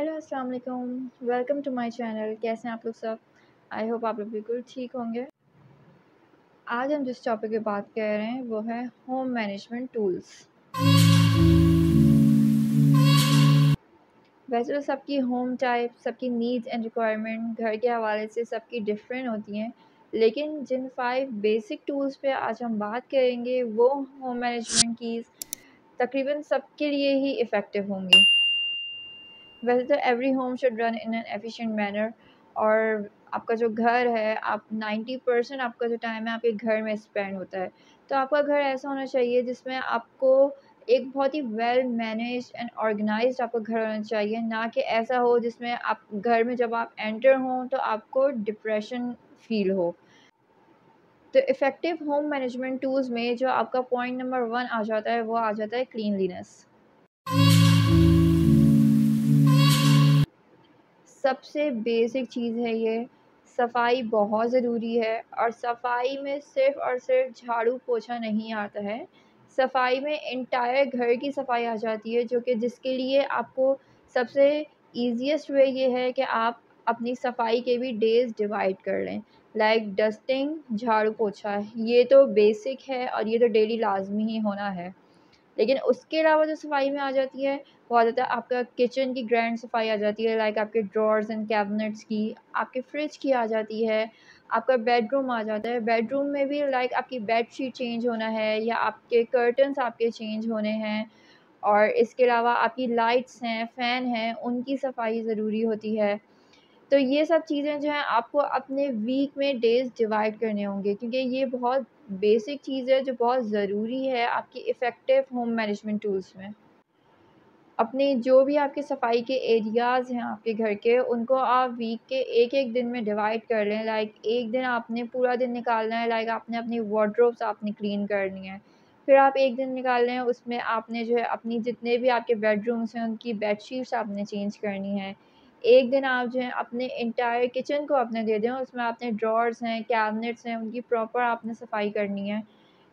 Hello अस्सलाम वालेकुम। Welcome to my channel. कैसे हैं आप लोग सब? आई होप आप लोग बिल्कुल ठीक होंगे। आज हम जिस टॉपिक पे बात कर रहे हैं वो है होम मैनेजमेंट टूल्स। वैसे तो सबकी होम टाइप, सबकी नीड्स एंड रिक्वायरमेंट घर के हवाले से सबकी डिफरेंट होती हैं, लेकिन जिन 5 बेसिक टूल्स पे आज हम बात करेंगे वो होम मैनेजमेंट की तकरीबन सबके लिए ही इफ़ेक्टिव होंगी। वैसे तो every home should run in an efficient manner, और आपका जो घर है, आप 90% आपका जो टाइम है आपके घर में स्पेंड होता है। तो आपका घर ऐसा होना चाहिए जिसमें आपको एक बहुत ही वेल मैनेज्ड एंड ऑर्गेनाइज्ड आपका घर होना चाहिए, ना कि ऐसा हो जिसमें आप घर में जब आप एंटर हों तो आपको डिप्रेशन फ़ील हो। तो इफ़ेक्टिव होम मैनेजमेंट टूल्स में जो आपका पॉइंट नंबर 1 आ जाता है, वो आ जाता है क्लीनलीनेस। सबसे बेसिक चीज़ है ये, सफाई बहुत ज़रूरी है, और सफाई में सिर्फ़ और सिर्फ झाड़ू पोछा नहीं आता है। सफाई में एंटायर घर की सफाई आ जाती है, जो कि जिसके लिए आपको सबसे ईज़िएस्ट वे ये है कि आप अपनी सफाई के भी डेज़ डिवाइड कर लें। लाइक डस्टिंग, झाड़ू पोछा, ये तो बेसिक है और ये तो डेली लाज़मी ही होना है। लेकिन उसके अलावा जो सफाई में आ जाती है, वो आ जाता है आपका किचन की ग्रैंड सफाई आ जाती है, लाइक आपके ड्रॉर्स एंड कैबिनेट्स की, आपके फ्रिज की आ जाती है, आपका बेडरूम आ जाता है। बेडरूम में भी लाइक आपकी बेडशीट चेंज होना है या आपके कर्टन्स आपके चेंज होने हैं, और इसके अलावा आपकी लाइट्स हैं, फ़ैन हैं, उनकी सफाई ज़रूरी होती है। तो ये सब चीज़ें जो हैं आपको अपने वीक में डेज़ डिवाइड करने होंगे, क्योंकि ये बहुत बेसिक चीज़ है जो बहुत ज़रूरी है आपकी इफ़ेक्टिव होम मैनेजमेंट टूल्स में। अपने जो भी आपके सफाई के एरियाज़ हैं आपके घर के, उनको आप वीक के एक-एक दिन में डिवाइड कर लें। लाइक एक दिन आपने पूरा दिन निकालना है, लाइक आपने अपनी वार्डरोब्स आपने क्लीन करनी है। फिर आप एक दिन निकाल लें, उसमें आपने जो है अपनी जितने भी आपके बेडरूम्स हैं उनकी बेडशीट्स आपने चेंज करनी है। एक दिन आप जो है अपने एंटायर किचन को आपने दे दें, उसमें आपने ड्रॉर्स हैं, कैबिनेट्स हैं, उनकी प्रॉपर आपने सफाई करनी है।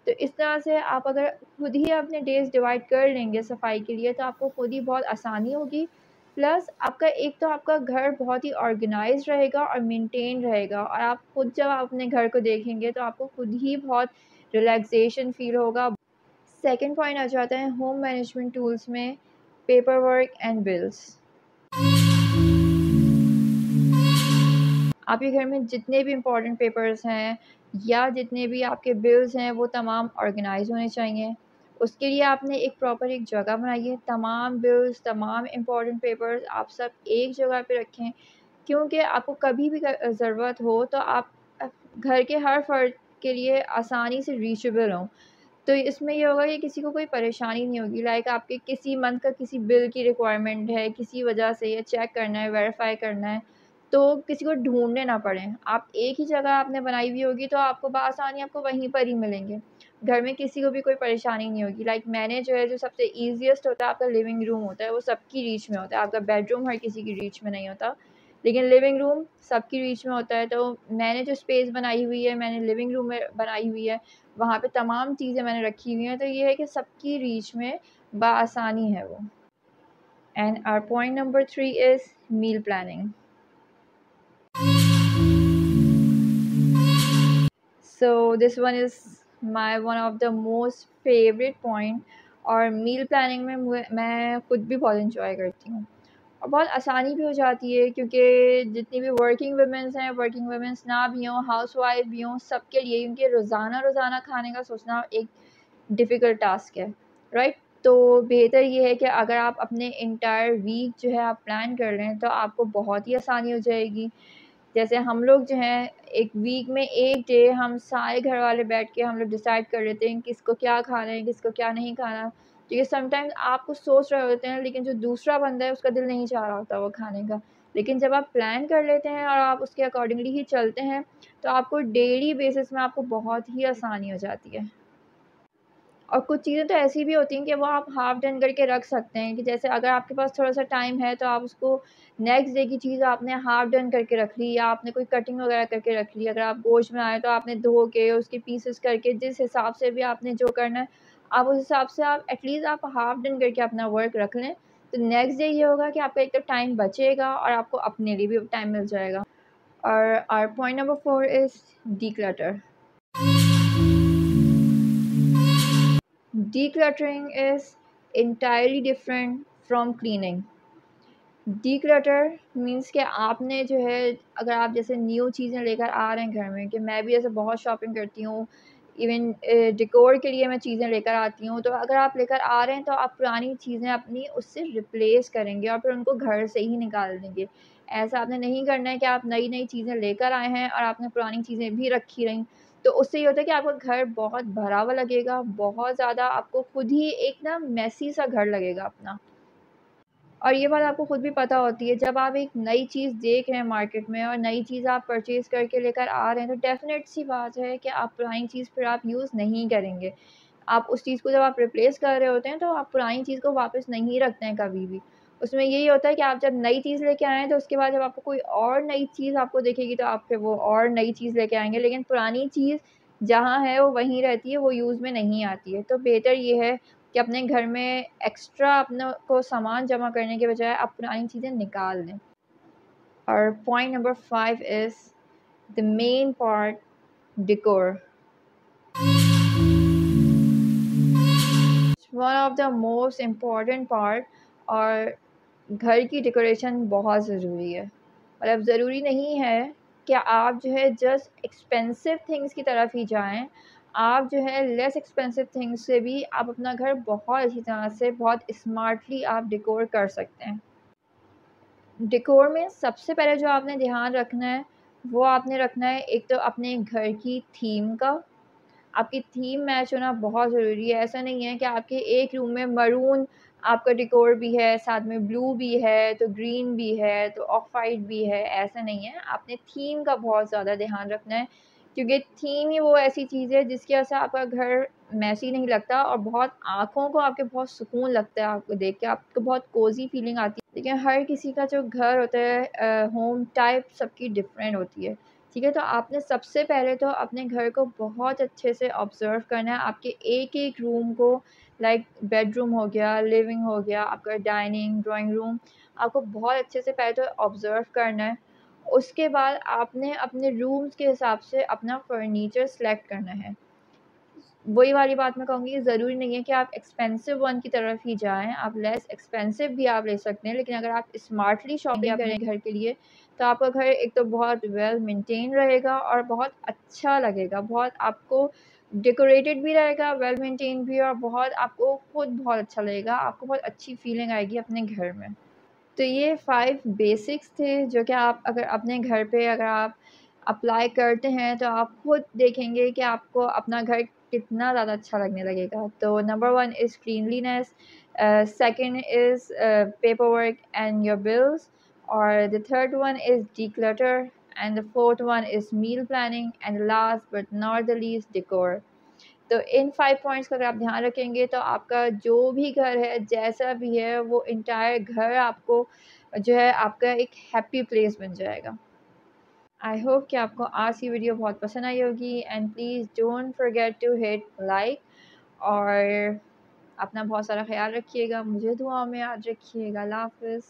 तो इस तरह से आप अगर खुद ही अपने डेज़ डिवाइड कर लेंगे सफाई के लिए, तो आपको खुद ही बहुत आसानी होगी। प्लस आपका एक तो आपका घर बहुत ही ऑर्गेनाइज़्ड रहेगा और मेंटेन रहेगा, और आप खुद जब आप अपने घर को देखेंगे तो आपको खुद ही बहुत रिलैक्सेशन फ़ील होगा। सेकंड पॉइंट आ जाता है होम मैनेजमेंट टूल्स में, पेपर वर्क एंड बिल्स। आपके घर में जितने भी इम्पोर्टेंट पेपर्स हैं या जितने भी आपके बिल्स हैं, वो तमाम ऑर्गेनाइज़ होने चाहिए। उसके लिए आपने एक प्रॉपर एक जगह बनाइए, तमाम बिल्स, तमाम इम्पोर्टेंट पेपर्स आप सब एक जगह पे रखें, क्योंकि आपको कभी भी ज़रूरत हो तो आप घर के हर फ़र्द के लिए आसानी से रीचेबल हों। तो इसमें ये होगा कि किसी को कोई परेशानी नहीं होगी, लाइक आपके किसी मंथ का किसी बिल की रिक्वायरमेंट है, किसी वजह से ये चेक करना है, वेरीफ़ाई करना है, तो किसी को ढूँढने ना पड़े। आप एक ही जगह आपने बनाई हुई होगी तो आपको बआसानी आपको वहीं पर ही मिलेंगे। घर में किसी को भी कोई परेशानी नहीं होगी। लाइक मैंने जो है, जो सबसे ईज़िएस्ट होता है आपका लिविंग रूम होता है, वो सबकी रीच में होता है। आपका बेडरूम हर किसी की रीच में नहीं होता, लेकिन लिविंग रूम सबकी रीच में होता है। तो मैंने जो स्पेस बनाई हुई है, मैंने लिविंग रूम में बनाई हुई है, वहाँ पे तमाम चीज़ें मैंने रखी हुई हैं, तो ये है कि सबकी रीच में बआसानी है वो। And our point number 3 is meal planning. So this one is my one of the most favourite point, और मील प्लानिंग में मैं खुद भी बहुत एंजॉय करती हूँ, और बहुत आसानी भी हो जाती है, क्योंकि जितनी भी वर्किंग वुमेन्स हैं, वर्किंग वुमेन्स ना भी हों, हाउसवाइफ भी हों, सबके लिए, क्योंकि रोज़ाना खाने का सोचना एक डिफ़िकल्ट टास्क है, राइट? तो बेहतर ये है कि अगर आप अपने एंटायर वीक जो है आप प्लान कर लें, तो आपको बहुत ही आसानी हो जाएगी। जैसे हम लोग जो हैं, एक वीक में एक डे हम सारे घर वाले बैठ के हम लोग डिसाइड कर लेते हैं किसको क्या खाना है, किसको क्या नहीं खाना। क्योंकि समटाइम्स आप कुछ सोच रहे होते हैं, लेकिन जो दूसरा बंदा है उसका दिल नहीं चाह रहा होता वो खाने का। लेकिन जब आप प्लान कर लेते हैं और आप उसके अकॉर्डिंगली ही चलते हैं, तो आपको डेली बेसिस में आपको बहुत ही आसानी हो जाती है। और कुछ चीज़ें तो ऐसी भी होती हैं कि वो आप हाफ़ डन करके रख सकते हैं, कि जैसे अगर आपके पास थोड़ा-सा टाइम है तो आप उसको नेक्स्ट डे की चीज़ आपने हाफ़ डन करके रख ली, या आपने कोई कटिंग वग़ैरह करके रख ली। अगर आप गोश्त बनाएँ तो आपने धो के उसके पीसेस करके जिस हिसाब से भी आपने जो करना है, आप उस हिसाब से आप एटलीस्ट आप हाफ़ डन करके अपना वर्क रख लें, तो नेक्स्ट डे ये होगा कि आपका एक तो टाइम बचेगा और आपको अपने लिए भी टाइम मिल जाएगा। और our point number 4 is declutter. Decluttering is entirely different from cleaning. Declutter means कि आपने जो है, अगर आप जैसे न्यू चीज़ें लेकर आ रहे हैं घर में, कि मैं भी ऐसे बहुत शॉपिंग करती हूँ, इवन डेकोर के लिए मैं चीज़ें लेकर आती हूँ, तो अगर आप लेकर आ रहे हैं तो आप पुरानी चीज़ें अपनी उससे रिप्लेस करेंगे और फिर उनको घर से ही निकाल देंगे। ऐसा आपने नहीं करना है कि आप नई-नई चीज़ें लेकर आए हैं और आपने पुरानी चीज़ें भी रखी रहीं। तो उससे ये होता है कि आपका घर बहुत भरा हुआ लगेगा, बहुत ज़्यादा आपको खुद ही एक ना मेसी सा घर लगेगा अपना। और ये बात आपको खुद भी पता होती है, जब आप एक नई चीज़ देख रहे हैं मार्केट में और नई चीज़ आप परचेज़ करके लेकर आ रहे हैं, तो डेफ़िनेट सी बात है कि आप पुरानी चीज़ फिर आप यूज़ नहीं करेंगे। आप उस चीज़ को जब आप रिप्लेस कर रहे होते हैं, तो आप पुरानी चीज़ को वापस नहीं रखते हैं कभी भी। उसमें यही होता है कि आप जब नई चीज़ लेके आएँ, तो उसके बाद जब आपको कोई और नई चीज़ आपको दिखेगी, तो आप फिर वो और नई चीज़ लेके आएँगे, लेकिन पुरानी चीज़ जहाँ है, वो वहीं रहती है, वो यूज़ में नहीं आती है। तो बेहतर ये है कि अपने घर में एक्स्ट्रा अपने को सामान जमा करने के बजाय आप पुरानी चीज़ें निकाल दें। और point number 5 is the main part, decor. One of the most important part. और घर की डेकोरेशन बहुत ज़रूरी है। मतलब ज़रूरी नहीं है कि आप जो है जस्ट एक्सपेंसिव थिंग्स की तरफ ही जाएँ। आप जो है लेस एक्सपेंसिव थिंग्स से भी आप अपना घर बहुत अच्छी तरह से, बहुत स्मार्टली आप डेकोर कर सकते हैं। डेकोर में सबसे पहले जो आपने ध्यान रखना है, वो आपने रखना है एक तो अपने घर की थीम का। आपकी थीम मैच होना बहुत ज़रूरी है। ऐसा नहीं है कि आपके एक रूम में मरून आपका डेकोर भी है, साथ में ब्लू भी है, तो ग्रीन भी है, तो ऑफ वाइट भी है, ऐसा नहीं है। आपने थीम का बहुत ज़्यादा ध्यान रखना है, क्योंकि थीम ही वो ऐसी चीज़ है जिसकी वजह से आपका घर मेसी नहीं लगता और बहुत आँखों को आपके बहुत सुकून लगता है आपको देख के, आपको बहुत कोज़ी फीलिंग आती है। लेकिन हर किसी का जो घर होता है, होम टाइप सबकी डिफरेंट होती है। ठीक है, तो आपने सबसे पहले तो अपने घर को बहुत अच्छे से ऑब्ज़र्व करना है, आपके एक-एक रूम को, लाइक बेडरूम हो गया, लिविंग हो गया, आपका डाइनिंग, ड्राइंग रूम, आपको बहुत अच्छे से पहले तो ऑब्ज़र्व करना है। उसके बाद आपने अपने रूम्स के हिसाब से अपना फर्नीचर सेलेक्ट करना है। वही वाली बात मैं कहूँगी, ज़रूरी नहीं है कि आप एक्सपेंसिव वन की तरफ ही जाएँ, आप लेस एक्सपेंसिव भी आप ले सकते हैं, लेकिन अगर आप स्मार्टली शॉपिंग करें घर के लिए, तो आपका घर एक तो बहुत वेल मेंटेन रहेगा और बहुत अच्छा लगेगा, बहुत आपको डेकोरेटेड भी रहेगा, वेल मेंटेन भी, और बहुत आपको खुद बहुत अच्छा लगेगा, आपको बहुत अच्छी फीलिंग आएगी अपने घर में। तो ये 5 बेसिक्स थे, जो कि आप अगर अपने घर पे अगर आप अप्लाई करते हैं, तो आप खुद देखेंगे कि आपको अपना घर कितना ज़्यादा अच्छा लगने लगेगा। तो number 1 is cleanliness, second is paperwork and your bills, और the third one is declutter, and the fourth one is meal planning, and last but not the least, decor. तो इन 5 पॉइंट्स का अगर आप ध्यान रखेंगे, तो आपका जो भी घर है, जैसा भी है, वो एंटायर घर आपको जो है आपका एक हैप्पी प्लेस बन जाएगा। आई होप कि आपको आज की वीडियो बहुत पसंद आई होगी, and please don't forget to hit like, और अपना बहुत सारा ख़्याल रखिएगा, मुझे दुआओं में याद रखिएगा। अल्लाह हाफ़िज़।